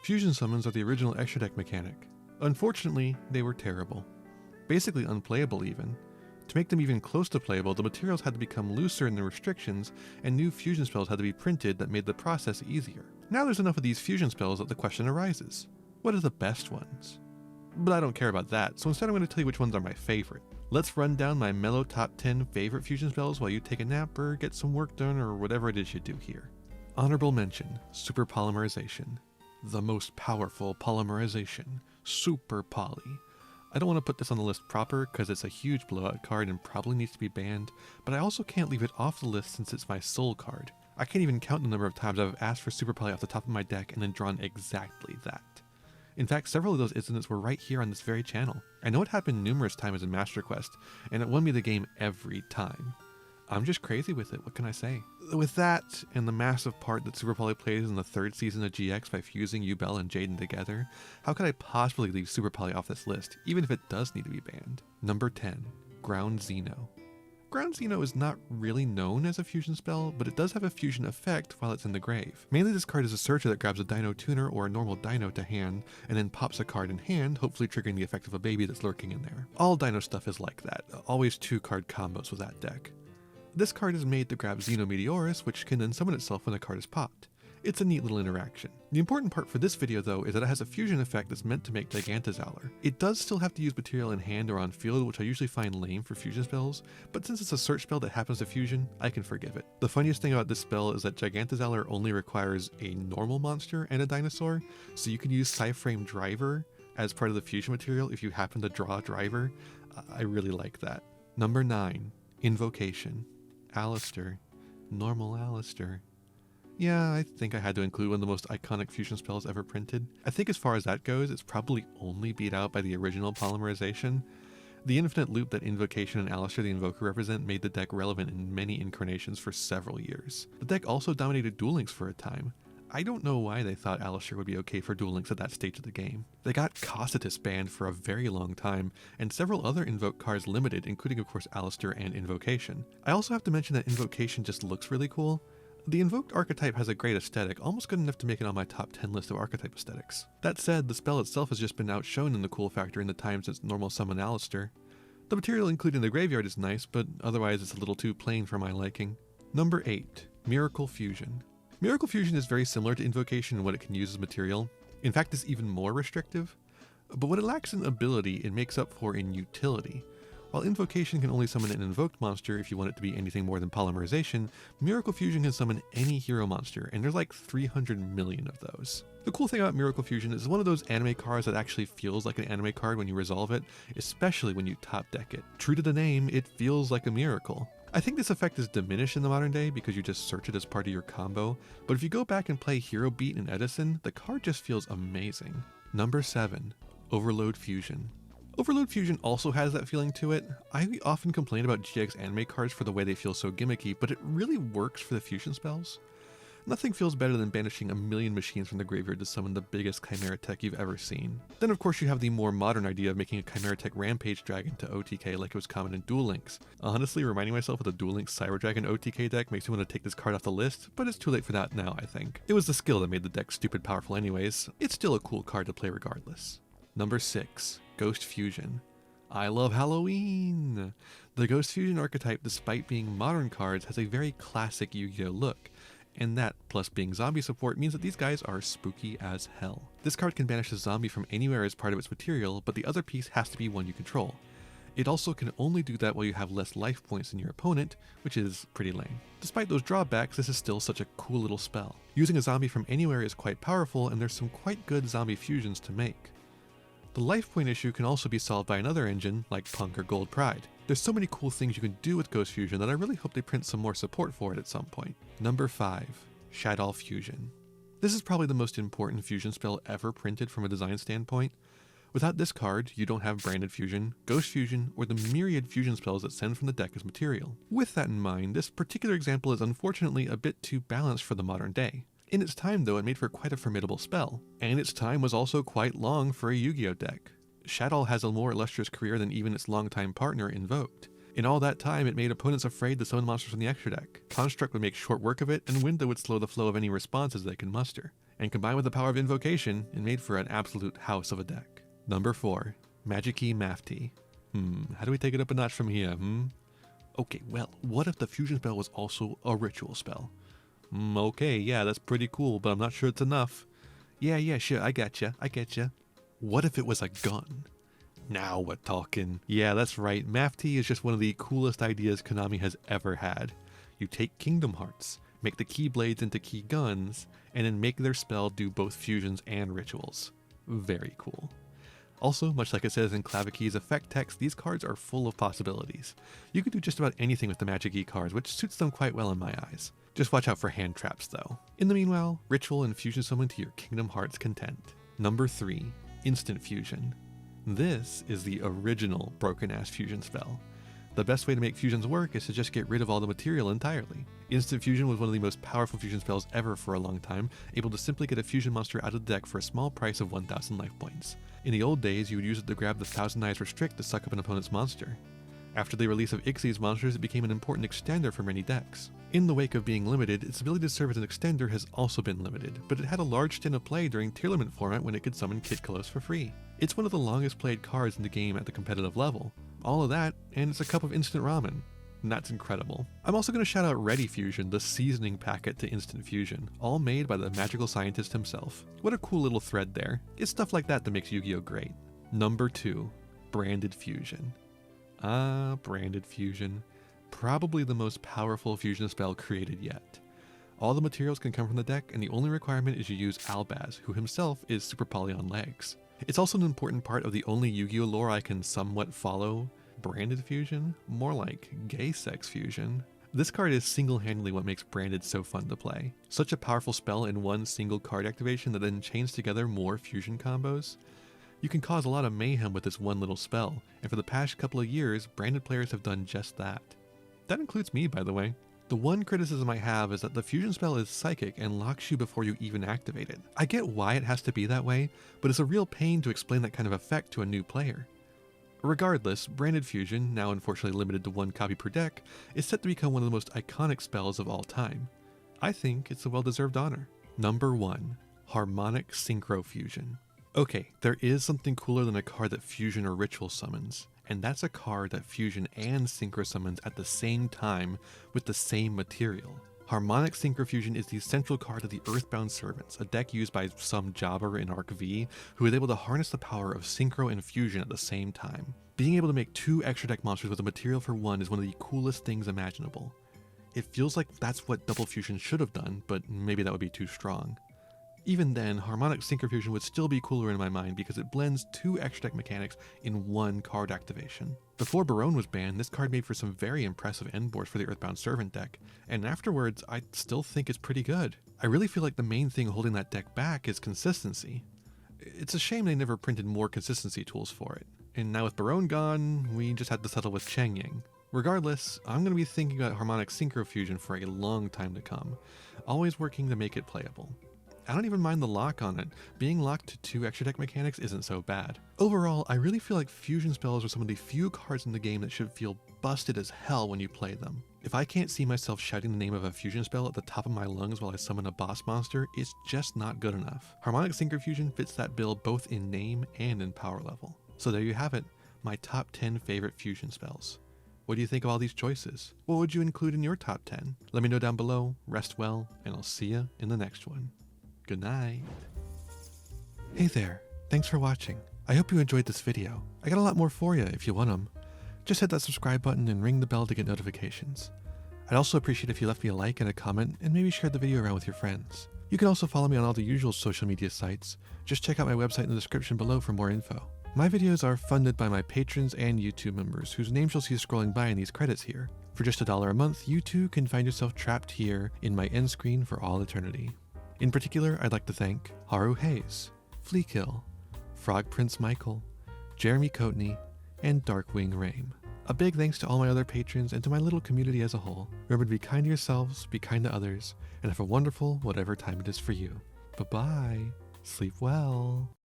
Fusion summons are the original extra deck mechanic. Unfortunately, they were terrible. Basically unplayable even. To make them even close to playable, the materials had to become looser in their restrictions, and new fusion spells had to be printed that made the process easier. Now there's enough of these fusion spells that the question arises. What are the best ones? But I don't care about that, so instead I'm going to tell you which ones are my favorite. Let's run down my Mellow top 10 favorite fusion spells while you take a nap or get some work done or whatever it is you do here. Honorable mention, Super Polymerization. The most powerful polymerization, Super Poly. I don't want to put this on the list proper because it's a huge blowout card and probably needs to be banned, but I also can't leave it off the list since it's my soul card. I can't even count the number of times I've asked for Super Poly off the top of my deck and then drawn exactly that. In fact, several of those incidents were right here on this very channel. I know it happened numerous times in Master Quest, and it won me the game every time. I'm just crazy with it, what can I say? With that, and the massive part that Super Poly plays in the third season of GX by fusing yugioh and Jaden together, how could I possibly leave Super Poly off this list, even if it does need to be banned? Number 10. Ground Xeno. Ground Xeno is not really known as a fusion spell, but it does have a fusion effect while it's in the grave. Mainly this card is a searcher that grabs a Dino Tuner or a normal Dino to hand, and then pops a card in hand, hopefully triggering the effect of a baby that's lurking in there. All Dino stuff is like that, always 2-card combos with that deck. This card is made to grab Xeno Meteorus, which can then summon itself when a card is popped. It's a neat little interaction. The important part for this video though is that it has a fusion effect that's meant to make Gigantazowler. It does still have to use material in hand or on field, which I usually find lame for fusion spells, but since it's a search spell that happens to fusion, I can forgive it. The funniest thing about this spell is that Gigantazowler only requires a normal monster and a dinosaur, so you can use Psyframe Driver as part of the fusion material if you happen to draw Driver. I really like that. Number 9. Invocation. Alistair. Normal Alistair. Yeah, I think I had to include one of the most iconic fusion spells ever printed. I think as far as that goes, it's probably only beat out by the original Polymerization. The infinite loop that Invocation and Alistair the Invoker represent made the deck relevant in many incarnations for several years. The deck also dominated Duel Links for a time. I don't know why they thought Alistair would be okay for Duel Links at that stage of the game. They got Cositus banned for a very long time, and several other Invoke cards limited, including of course Alistair and Invocation. I also have to mention that Invocation just looks really cool. The Invoked archetype has a great aesthetic, almost good enough to make it on my top 10 list of archetype aesthetics. That said, the spell itself has just been outshone in the cool factor in the time since normal summon Alistair. The material included in the graveyard is nice, but otherwise it's a little too plain for my liking. Number 8. Miracle Fusion. Miracle Fusion is very similar to Invocation in what it can use as material. In fact, it's even more restrictive. But what it lacks in ability, it makes up for in utility. While Invocation can only summon an invoked monster if you want it to be anything more than Polymerization, Miracle Fusion can summon any hero monster, and there's like 300 million of those. The cool thing about Miracle Fusion is it's one of those anime cards that actually feels like an anime card when you resolve it, especially when you top deck it. True to the name, it feels like a miracle. I think this effect is diminished in the modern day because you just search it as part of your combo, but if you go back and play Hero Beat and Edison, the card just feels amazing. Number 7. Overload Fusion. Overload Fusion also has that feeling to it. I often complain about GX anime cards for the way they feel so gimmicky, but it really works for the fusion spells. Nothing feels better than banishing a million machines from the graveyard to summon the biggest Chimera Tech you've ever seen. Then of course you have the more modern idea of making a Chimera Tech Rampage Dragon to OTK like it was common in Duel Links. Honestly, reminding myself of the Duel Links Cyber Dragon OTK deck makes me want to take this card off the list, but it's too late for that now, I think. It was the skill that made the deck stupid powerful anyways. It's still a cool card to play regardless. Number 6. Ghost Fusion. I love Halloween! The Ghost Fusion archetype, despite being modern cards, has a very classic Yu-Gi-Oh look. And that, plus being zombie support, means that these guys are spooky as hell. This card can banish a zombie from anywhere as part of its material, but the other piece has to be one you control. It also can only do that while you have less life points than your opponent, which is pretty lame. Despite those drawbacks, this is still such a cool little spell. Using a zombie from anywhere is quite powerful, and there's some quite good zombie fusions to make. The life point issue can also be solved by another engine, like Punk or Gold Pride. There's so many cool things you can do with Ghost Fusion that I really hope they print some more support for it at some point. Number 5. Shadow Fusion. This is probably the most important fusion spell ever printed from a design standpoint. Without this card, you don't have Branded Fusion, Ghost Fusion, or the myriad fusion spells that send from the deck as material. With that in mind, this particular example is unfortunately a bit too balanced for the modern day. In its time though, it made for quite a formidable spell, and its time was also quite long for a Yu-Gi-Oh deck. Shadow has a more illustrious career than even its longtime partner, Invoked. In all that time, it made opponents afraid to summon monsters from the extra deck. Construct would make short work of it, and Window would slow the flow of any responses they can muster. and combined with the power of invocation, it made for an absolute house of a deck. Number 4, Magic-y Mafty. How do we take it up a notch from here, Okay, well, what if the fusion spell was also a ritual spell? Okay, yeah, that's pretty cool, but I'm not sure it's enough. Yeah, sure, I getcha. What if it was a gun? Now we're talking. Yeah, that's right, Mafty is just one of the coolest ideas Konami has ever had. You take Kingdom Hearts, make the Keyblades into key guns, and then make their spell do both fusions and rituals. Very cool. Also, much like it says in Clavikey's effect text, these cards are full of possibilities. You could do just about anything with the Magic-y cards, which suits them quite well in my eyes. Just watch out for hand traps though. In the meanwhile, ritual and fusion summon to your Kingdom Hearts content. Number 3, Instant Fusion. This is the original broken-ass fusion spell. The best way to make fusions work is to just get rid of all the material entirely. Instant Fusion was one of the most powerful fusion spells ever for a long time, able to simply get a fusion monster out of the deck for a small price of 1000 life points. In the old days, you would use it to grab the Thousand Eyes Restrict to suck up an opponent's monster. After the release of Ixie's monsters, it became an important extender for many decks. In the wake of being limited, its ability to serve as an extender has also been limited, but it had a large stint of play during tier limit format when it could summon Kid Kalos for free. It's one of the longest played cards in the game at the competitive level. All of that, and it's a cup of instant ramen. And that's incredible. I'm also going to shout out Ready Fusion, the seasoning packet to Instant Fusion, all made by the magical scientist himself. What a cool little thread there. It's stuff like that makes Yu-Gi-Oh great. Number 2, Branded Fusion. Branded Fusion. Probably the most powerful fusion spell created yet. All the materials can come from the deck, and the only requirement is you use Albaz, who himself is Super Poly on legs. It's also an important part of the only Yu-Gi-Oh lore I can somewhat follow. Branded Fusion? More like gay sex fusion. This card is single-handedly what makes Branded so fun to play. Such a powerful spell in one single card activation that then chains together more fusion combos. You can cause a lot of mayhem with this one little spell, and for the past couple of years, Branded players have done just that. That includes me, by the way. The one criticism I have is that the fusion spell is psychic and locks you before you even activate it. I get why it has to be that way, but it's a real pain to explain that kind of effect to a new player. Regardless, Branded Fusion, now unfortunately limited to 1 copy per deck, is set to become one of the most iconic spells of all time. I think it's a well-deserved honor. Number 1, Harmonic Synchro Fusion. Okay, there is something cooler than a card that fusion or ritual summons, and that's a card that fusion and synchro summons at the same time with the same material. Harmonic Synchro Fusion is the central card of the Earthbound Servants, a deck used by some jobber in Arc V who is able to harness the power of synchro and fusion at the same time. Being able to make 2 extra deck monsters with a material for 1 is one of the coolest things imaginable. It feels like that's what Double Fusion should have done, but maybe that would be too strong. Even then, Harmonic Synchro Fusion would still be cooler in my mind because it blends 2 extra deck mechanics in 1 card activation. Before Barone was banned, this card made for some very impressive endboards for the Earthbound Servant deck, and afterwards, I still think it's pretty good. I really feel like the main thing holding that deck back is consistency. It's a shame they never printed more consistency tools for it, and now with Barone gone, we just had to settle with Changying. Regardless, I'm going to be thinking about Harmonic Synchro Fusion for a long time to come, always working to make it playable. I don't even mind the lock on it. Being locked to 2 extra deck mechanics isn't so bad. Overall, I really feel like fusion spells are some of the few cards in the game that should feel busted as hell when you play them. If I can't see myself shouting the name of a fusion spell at the top of my lungs while I summon a boss monster, it's just not good enough. Harmonic Synchro Fusion fits that bill both in name and in power level. So there you have it, my top 10 favorite fusion spells. What do you think of all these choices? What would you include in your top 10? Let me know down below, rest well, and I'll see you in the next one. Good night. Hey there, thanks for watching. I hope you enjoyed this video. I got a lot more for you if you want them. Just hit that subscribe button and ring the bell to get notifications. I'd also appreciate if you left me a like and a comment and maybe shared the video around with your friends. You can also follow me on all the usual social media sites. Just check out my website in the description below for more info. My videos are funded by my patrons and YouTube members, whose names you'll see scrolling by in these credits here. For just $1 a month, you too can find yourself trapped here in my end screen for all eternity. In particular, I'd like to thank Haru Hayes, Fleekill, Frog Prince Michael, Jeremy Coatney, and Darkwing Rame. A big thanks to all my other patrons and to my little community as a whole. Remember to be kind to yourselves, be kind to others, and have a wonderful whatever time it is for you. Bye-bye. Sleep well.